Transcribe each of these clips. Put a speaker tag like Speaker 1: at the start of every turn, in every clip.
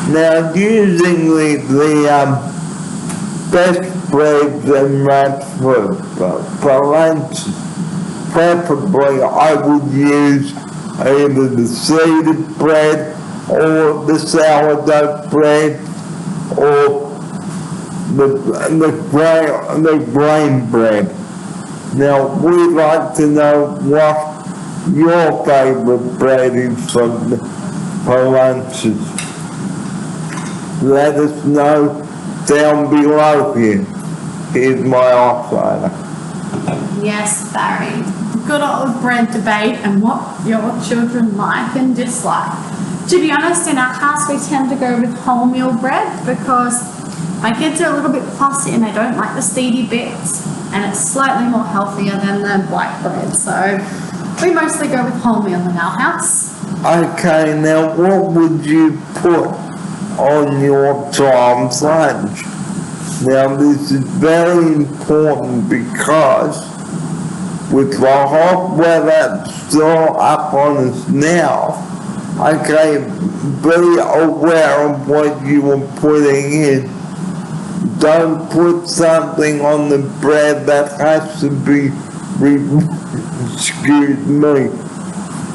Speaker 1: Now, usually the best breads and wraps for lunch, preferably I would use either the seeded bread or the sourdough bread or the grain bread. Now, we'd like to know what your favorite bread is for lunches. Let us know down below here. Here's my operator.
Speaker 2: Yes, Barry. Good old bread debate and what your children like and dislike. To be honest, in our house we tend to go with wholemeal bread because my kids are a little bit fussy and they don't like the seedy bits, and it's slightly more healthier than the black bread. So we mostly go with wholemeal in our house.
Speaker 1: Okay, now what would you put on your child's lunch? Now this is very important because with the hot weather still up on us now, okay, be aware of what you are putting in. Don't put something on the bread that has to be, excuse me,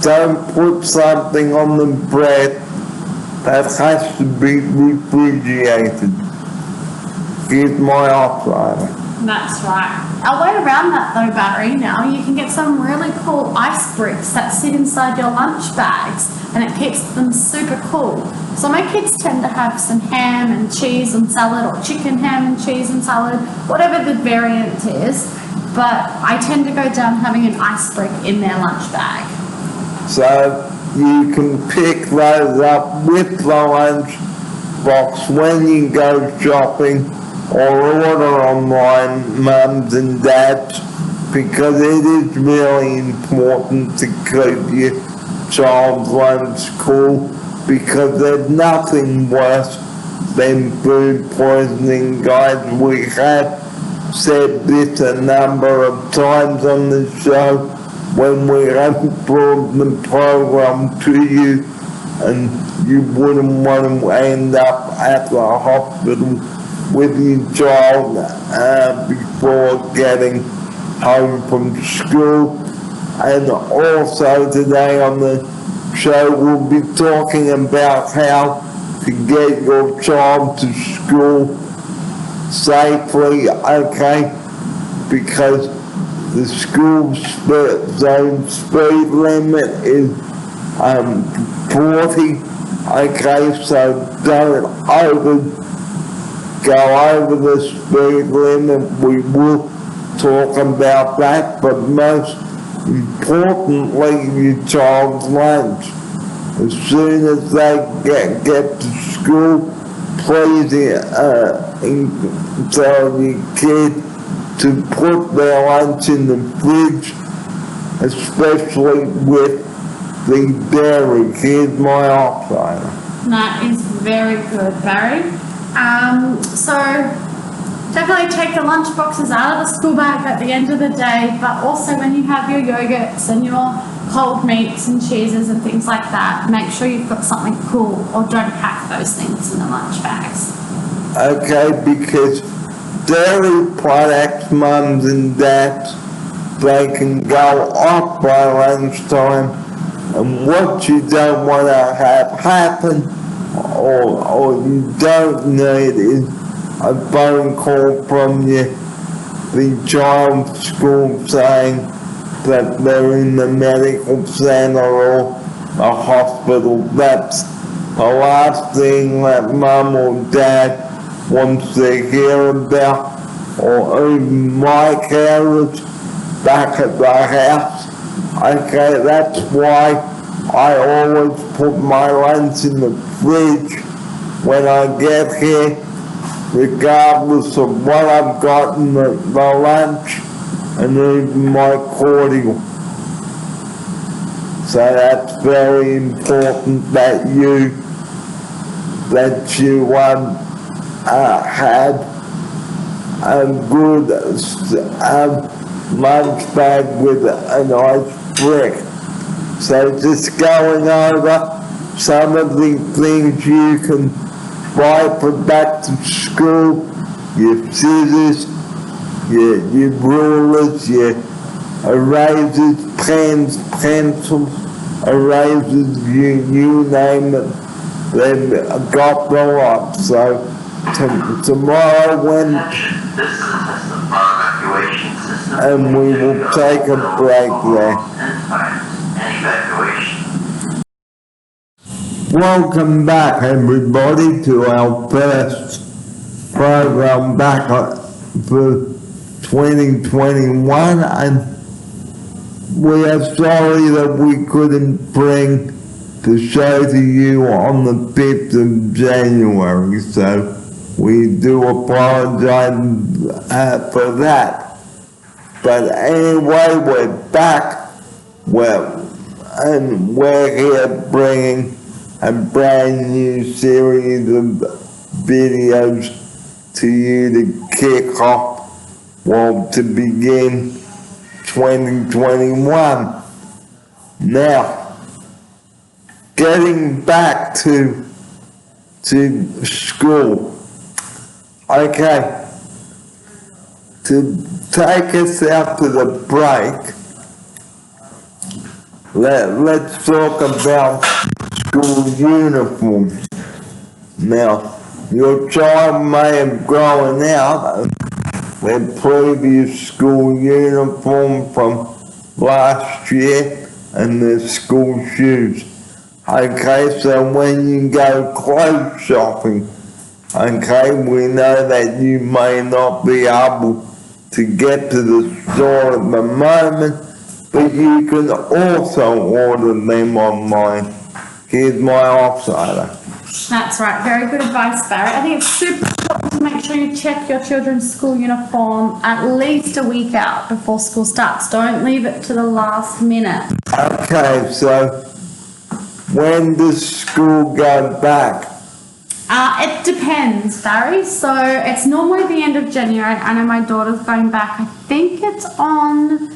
Speaker 1: don't put something on the bread that has to be refrigerated. Here's my operator.
Speaker 2: That's right. Our way around that though, Barry, now you can get some really cool ice bricks that sit inside your lunch bags and it keeps them super cool. So my kids tend to have some ham and cheese and salad, or chicken ham and cheese and salad, whatever the variant is, but I tend to go down having an ice brick in their lunch bag. So
Speaker 1: you can pick those up with the lunch box when you go shopping or order online, mums and dads, because it is really important to keep your child's lunch cool, because there's nothing worse than food poisoning, guys. We have said this a number of times on the show when we have brought the program to you, and you wouldn't want to end up at the hospital with your child before getting home from school. And also today on the show we'll be talking about how to get your child to school safely, okay, because the school zone speed limit is 40, okay, so don't go over the speed limit. We will talk about that, but most importantly, your child's lunch. As soon as they get to school, please tell your kid to put their lunch in the fridge, especially with the dairy. Here's my operator.
Speaker 2: That is very good, Barry. So definitely take the lunch boxes out of the school bag at the end of the day, but also when you have your yogurts and your cold meats and cheeses and things like that, make sure you've got something cool, or don't pack those things in the lunch bags.
Speaker 1: Okay, because dairy products, mums and dads, they can go off by lunchtime, and what you don't want to have happen, or you don't need, is a phone call from the child's school saying that they're in the medical center or a hospital. That's the last thing that mum or dad wants to hear about, or even my carers back at the house. Okay, that's why I always put my lunch in the fridge when I get here, regardless of what I've got in the lunch and even my cordial. So that's very important that you had a good lunch bag with a nice brick. So just going over some of the things you can diaper back to school, your scissors, your rulers, your erasers, pens, pencils, erasers, you name it, they've got the lot. So tomorrow when
Speaker 3: This is the system for evacuation system.
Speaker 1: and we will take a break there.
Speaker 3: Any evacuation.
Speaker 1: Welcome back everybody to our first program back for 2021, and we are sorry that we couldn't bring the show to you on the 5th of January, so we do apologize for that. But anyway, we're back, and we're here bringing a brand new series of videos to you to kick off, to begin 2021. Now, getting back to school. Okay, to take us out to the break, let's talk about school uniform. Now, your child may have grown out their previous school uniform from last year and their school shoes. Okay, so when you go clothes shopping, okay, we know that you may not be able to get to the store at the moment, but you can also order them online. Here's my offsider.
Speaker 2: That's right, very good advice, Barry. I think it's super important to make sure you check your children's school uniform at least a week out before school starts. Don't leave it to the last minute.
Speaker 1: Okay, so when does school go back?
Speaker 2: It depends, Barry. So it's normally the end of January. I know my daughter's going back. I think it's on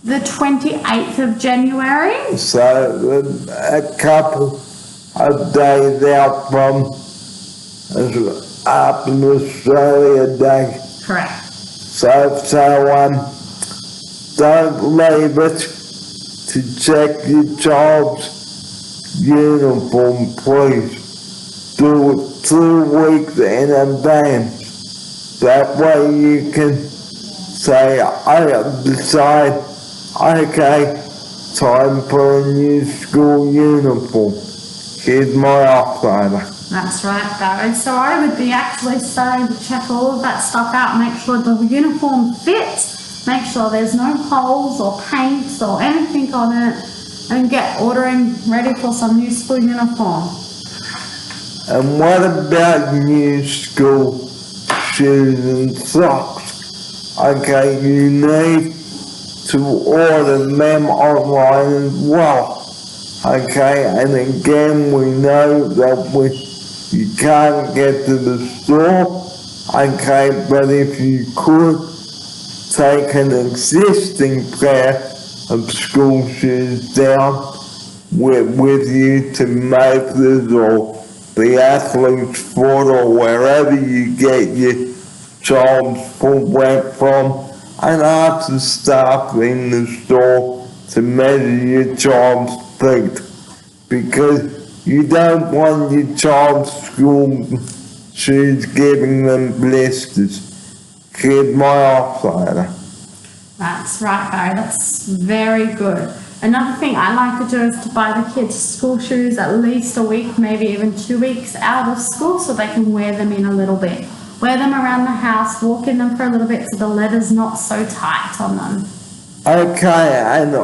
Speaker 2: the 28th of January.
Speaker 1: So a couple of days out from up in Australia Day.
Speaker 2: Correct.
Speaker 1: So don't leave it to check your child's uniform, please. Do it 2 weeks in advance. That way you can say, I decide, okay, time for a new school uniform. Here's my offsider.
Speaker 2: That's right, Barry. So I would be actually saying to check all of that stuff out, make sure the uniform fits, make sure there's no holes or paints or anything on it, and get ordering ready for some new school uniform.
Speaker 1: And what about new school shoes and socks? Okay, you need to order them online as well. Okay, and again, we know that you can't get to the store. Okay, but if you could take an existing pair of school shoes down with you to Maker's or the Athlete's Foot or wherever you get your child's footwear from, and ask the staff in the store to measure your child's feet, because you don't want your child's school shoes giving them blisters. Here's my offsider.
Speaker 2: That's right, Barry. That's very good. Another thing I like to do is to buy the kids school shoes at least a week, maybe even 2 weeks out of school, so they can wear them in a little bit. Wear them around the house, walk in them for a little bit so the leather's not so tight on them.
Speaker 1: Okay, and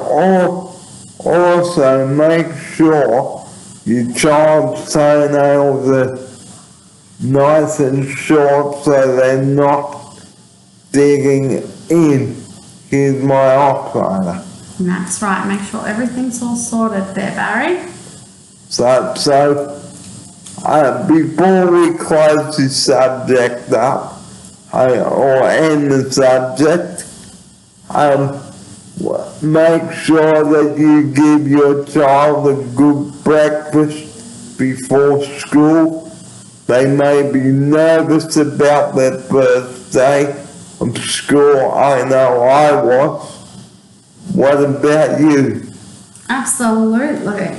Speaker 1: also make sure your child's toenails are nice and short so they're not digging in. Here's my offsider.
Speaker 2: And that's right, make sure everything's all sorted there, Barry.
Speaker 1: So before we close this subject up, or end the subject, make sure that you give your child a good breakfast before school. they may be nervous about their first day of school. I know I was. What about you?
Speaker 2: Absolutely.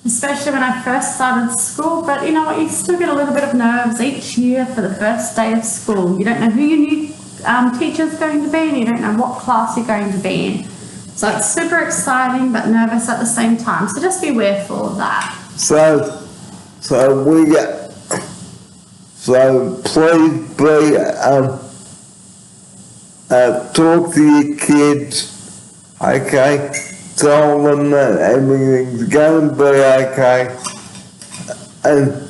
Speaker 2: Especially when I first started school, but you know what, you still get a little bit of nerves each year for the first day of school. You don't know who your new teacher's going to be, and you don't know what class you're going to be in. So it's super exciting but nervous at the same time. So just be aware of that.
Speaker 1: So please talk to your kids, okay? Tell them that everything's gonna be okay, and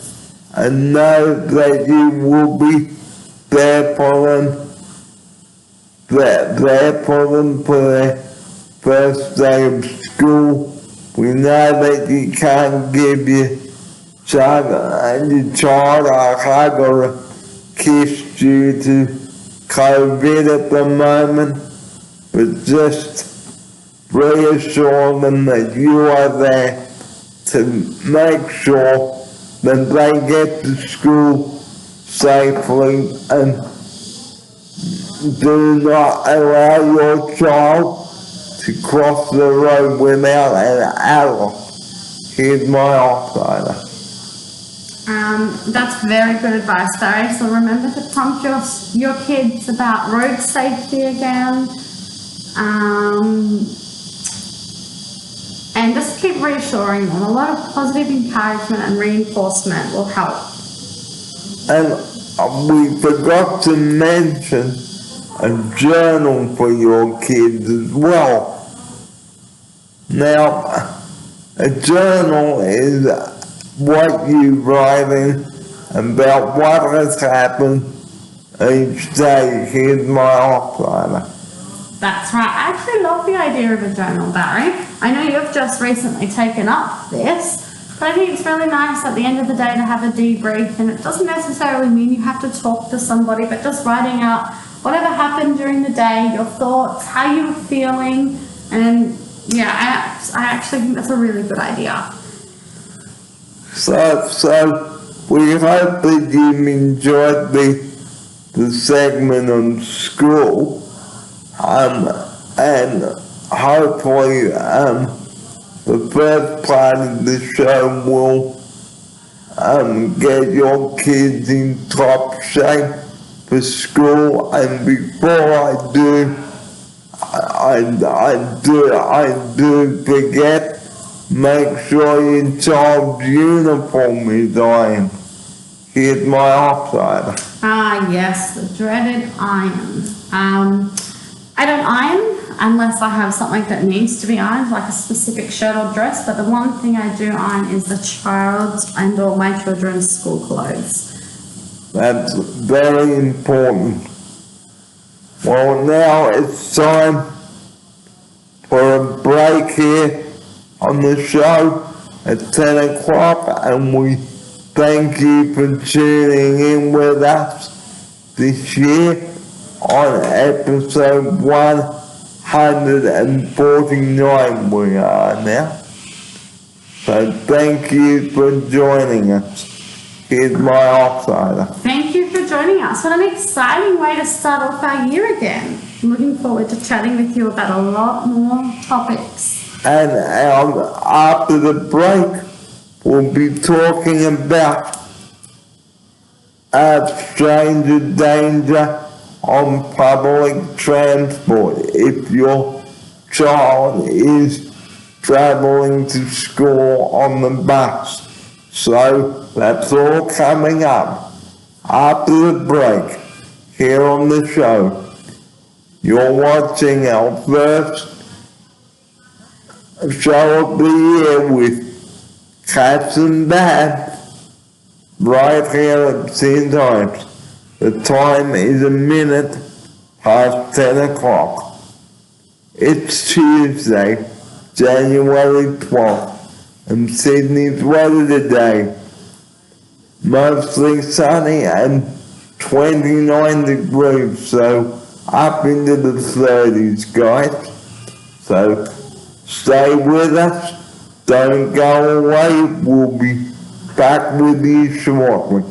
Speaker 1: know that you will be there for them, there for them for their first day of school. We know that you can't give your child a hug or a kiss due to COVID at the moment, but just reassure them that you are there to make sure that they get to school safely, and do not allow your child to cross the road without an adult. Here's my outsider.
Speaker 2: That's very good advice, Barry. So remember to prompt your kids about road safety again. And just keep reassuring them. A lot of positive encouragement and reinforcement will help.
Speaker 1: And we forgot to mention a journal for your kids as well. Now, a journal is what you write in about what has happened each day. Here's my outsider.
Speaker 2: That's right. I actually love the idea of a journal, Barry. I know you've just recently taken up this, but I think it's really nice at the end of the day to have a debrief, and it doesn't necessarily mean you have to talk to somebody, but just writing out whatever happened during the day, your thoughts, how you were feeling, and yeah, I actually think that's a really good idea.
Speaker 1: So we hope that you enjoyed the segment on school. And hopefully the first part of the show will get your kids in top shape for school. And before I do forget, make sure your child's uniform is ironed. Here's my outsider.
Speaker 2: Ah, yes, the dreaded iron. I don't iron unless I have something that needs to be ironed, like a specific shirt or dress, but the one thing I do iron is the child's and or my children's school clothes.
Speaker 1: That's very important. Well, now it's time for a break here on the show at 10 o'clock, and we thank you for tuning in with us this year on episode 149 we are now. So thank you for joining us. Here's my outsider.
Speaker 2: Thank you for joining us. What an exciting way to start off our year again. I'm looking forward to chatting with you about a lot more topics.
Speaker 1: And after the break, we'll be talking about stranger danger on public transport if your child is traveling to school on the bus. So that's all coming up after the break here on the show. You're watching our first show of the year with Cats and Babs right here at St. Ives. The time is a minute past 10 o'clock. It's Tuesday, January 12th, and Sydney's weather today, mostly sunny and 29 degrees, so up into the 30s, guys. So stay with us, don't go away, we'll be back with you shortly.